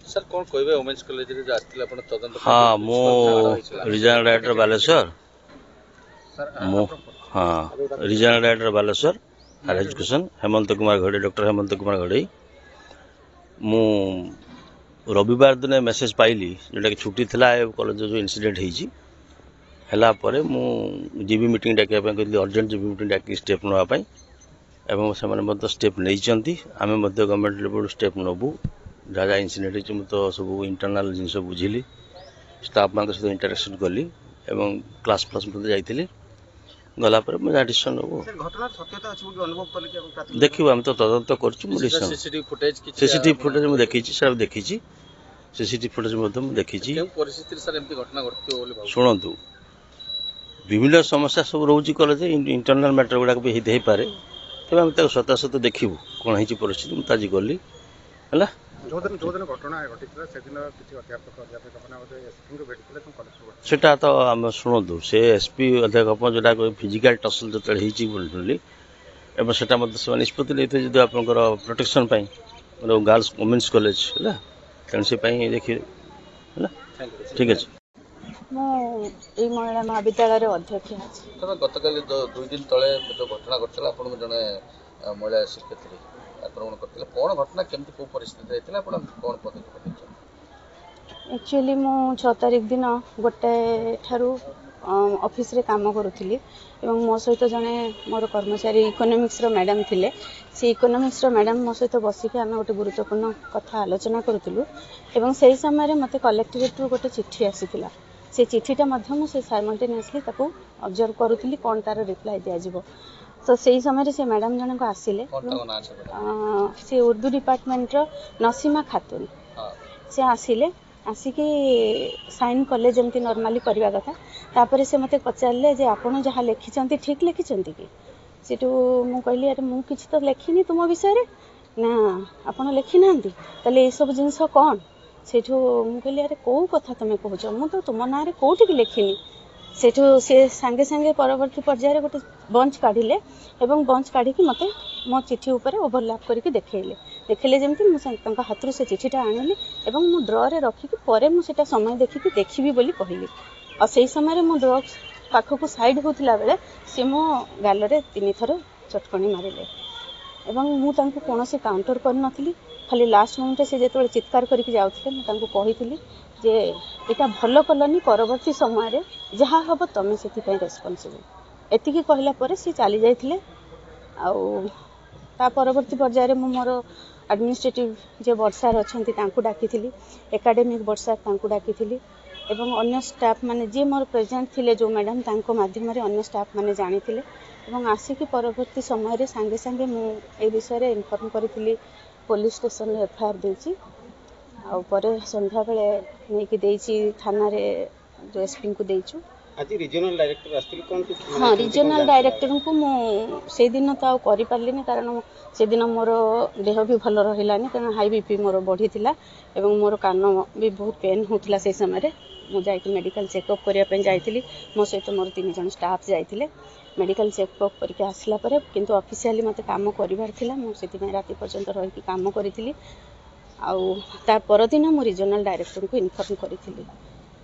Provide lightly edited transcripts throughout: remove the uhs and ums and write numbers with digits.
sir कौन कहबे women's college रे जो आस्थिला आपण तदंत हाँ मु रिजनल डायरेक्टर बालेश्वर मु हाँ regional director Baleswar higher education Hemant Kumar Ghadei doctor Hemant Kumar घड़े मु रविवार दिन मेसेज पाइली जोटा कि छुट्टी थिला कॉलेज जो इनसीडेंट होईची हला परे मु जीबी मीटिंग डाकिया पे कहली अर्जेंट जीबी मीटिंग डाकी स्टेप नवा पई एवं से स्टेप नहीं आम गवर्नमेंट लेवल स्टेप नबू जहाँ जहाँ इनसीडेंट हो तो सब इंटरनाल जिन बुझिली स्टाफ मान सहित इंटरेक्शन कली एवं क्लास प्लस जाइली गला जहाँ डिसीजन नबू देखो आम तो तदंत कर सीसीटीवी फुटेज मुझे देखी सीसीटीवी फुटेज देखी शुणु विभिन्न समस्या सब रोचे कॉलेज इंटरनाल मैटर गुड़ाक भी हो पारे तेज आम सत्यासत देखू कौन हो परिस्थिति मुझे आज गली है सेटा तो आम शुणु से एसपी अध्यापक जोटा फिजिकल टसल जो बोली एवं सेटा से निष्पत्ति नहीं जो आप प्रोटेक्शन गर्ल्स वुमेन्स कॉलेज है तेणु से देखिए है ठीक अच्छे मु महिला महाविद्यालय अध्यक्ष गत काली 2 दिन तले जो घटना घटला आपन जने महिला शिक्षयित्री आक्रमण करथिले कोन घटना केमती को परिस्थिति हेतिला आपन कोन पदक्षेप लेछन एक्चुअली मु 6 तारिख दिन गोटे ठारू ऑफिस रे काम करूथिली एवं मो सहित जने मोर कर्मचारी इकोनॉमिक्स रो मैडम थिले से इकोनॉमिक्स रो मैडम मो सहित बसिके आमे गोटे गुरुत्वपूर्ण कथा आलोचना करूथिलु एवं सेही समय रे मते कलेक्टरेट रो गोटे चिट्ठी आसीथिला से चिठीटा से साइमल्टेनियसली ऑब्जर्व करूली कौन तार रिप्लाई दिज्व तो से समय से मैडम जन को आसिले से उर्दू डिपार्टमेंट रो नसीमा खातून से आसिले आसिकी साइन कले जमती नॉर्मली करवा कथा तापर से मते पचारे जे आपन जहाँ लिखिं ठीक लिखिं कि सीटू मु कहली अरे मु किछि तो लिखिनी तुम विषय रे ना आपन लिखि नांती तले ए सब जिंस कौन सेठू मु कहली अरे कौ कथा तुम कह मु तो तुम ना कौटी लिखिनी सेठू से सांगे सांगे परवर्ती पर्यायर गोटे बंच काढ़िले एवं बंच काढ़ी मते मो चिठी ऊपर ओभरलैप करके देखले जमती मुझे हाथ से चिठीटा आनिली एवं मु ड्र रे रखिकी परे मु सेटा समय देखिकी देखिबी बोली कहली और से समय मो ड्र पाखक साइड होतिला बेले से मो गालरे 3 थर चटकणी मारिले एवं मु तांको कोनोसी काउंटर कर नथिली खाली लास्ट मोमेंट से जो चित्कार करके जाऊे मुझे कही जे एटा भल कलनी परवर्ती समय जहाँ हम तुम से रेस्पॉन्सिबल एतिकी कहला पर सी चली जाइए आ परवर्ती पर्यायर मु मोर एडमिनिस्ट्रेटिव जे बर्षार अच्छा डाकी एकाडेमिक बर्षार डाकी एवं अन्य स्टाफ माने जे मोर प्रेजेंट थिले जो मैडम तांको माध्यम अन्य स्टाफ माने जानी थिले एवं आसिकी परवर्ती समय सांगे सांगे मु ए विषय इनफॉर्म करी पुलिस स्टेशन एफआईआर देची संध्या बेले नहीं देची थाना रे जो एसपी को देचु आज रीजनल डायरेक्टर आस्तिल कोन हाँ रीजनल डायरेक्टर को मु से दिन तो करि पारलिनी कारण से दिन मोर देह भी भल रहिलानी कारण हाई बीपी मोर बढ़ी थिला एवं मोर कान भी बहुत पेन होतला से समय मु जाई मेडिकल चेकअप करिया पे जाइतिली मो सहित मोर 3 जन स्टाफ जाइतिले मेडिकल चेकअप करके आसला परे किंतु ऑफिशियली मते काम करिवार थिला मु सेति राति पर्यंत रही काम करितिली आउ तार परदिन मु रीजनल डायरेक्टर को इन्फॉर्म करितिली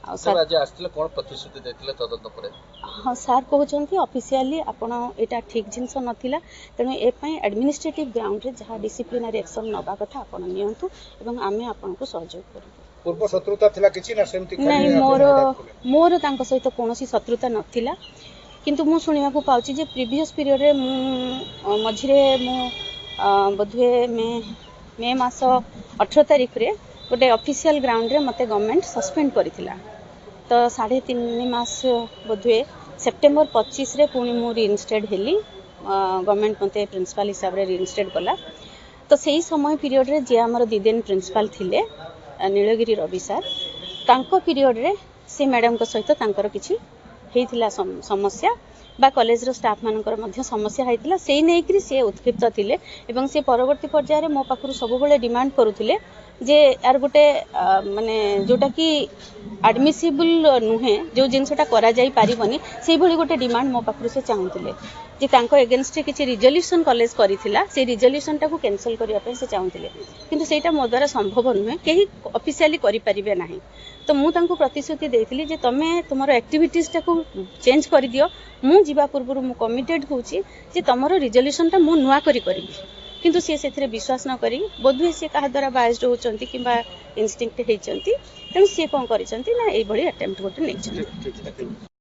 आ सर आज आस्थिले कोन प्रतिश्रुति देथिले तदंत परे हां सर कहउचंती ऑफिशियली आपण एटा ठीक जिंस नथिला तेनु ए पई एडमिनिस्ट्रेटिव ग्राउंड रे जहां डिसिप्लिनरी एक्शन नबा कथा आपण नियंतु एवं आमे आपण को सहयोग करू पूर्व शत्रुता थिला किछि ना सेमति नहीं मोर तांको सहित कोनोसी शत्रुता नथिला किंतु मु सुनिया को पाउची जे प्रीवियस पीरियड रे मु मझिरे मु बधुए मे मास 18 तारिख रे गोटे ऑफिशियल ग्राउंड रे मते गवर्नमेंट सस्पेंड करिथिला तो 3.5 मास बधुए सेप्टेम्बर 25 रे पुणी मु रिइंस्टेड हेली गवर्नमेंट मते प्रिंसिपल हिसाब रे रिइंस्टेड कला तो सही समय पीरियड रे जे हमर दिदेन प्रिंसिपल थिले नीलगिरी रवि सर तांको पीरियड रे से मैडम को सहित तांकर किछि हेइथिला समस्या बा कॉलेज रो स्टाफ मानकर मध्य समस्या होइतिला सेई नेइकरी से उत्क्षिप्त थिले एवं से परवर्ती पर्याय रे मो पाखरु सब बेले डिमांड करूथिले जे यार गोटे माने जोटा कि एडमिसिबल नुहे जो जिनसटा करा जाई पारिबनी सेई भली गोटे डिमांड मो पाखरु से चाहुथिले जे तांको एगेंस्ट किछि रिजोल्यूशन कॉलेज करिथिला से रिजोल्यूशन टाको कैंसिल करिया पे से चाहुथिले किंतु सेटा मो द्वारा संभव नुहे केही ऑफिशियली करि परिबे नाही तो मु तांको प्रतिश्रुति देथिली जे तमे तुमरो एक्टिविटीज टाको चेंज करि दियो मु जीवा पूर्व मु कमिटेड होउची जे तमरो रिजोल्यूशन टा मु नुआ करि किंतु सी से विश्वास न करी बोधहुए सी क्या द्वारा बायस्ड होचंती किंबा इंस्टिंक्ट हेचंती तेणु सी कौन करिसंती ना एई भली अटेम्प्ट गोटे नै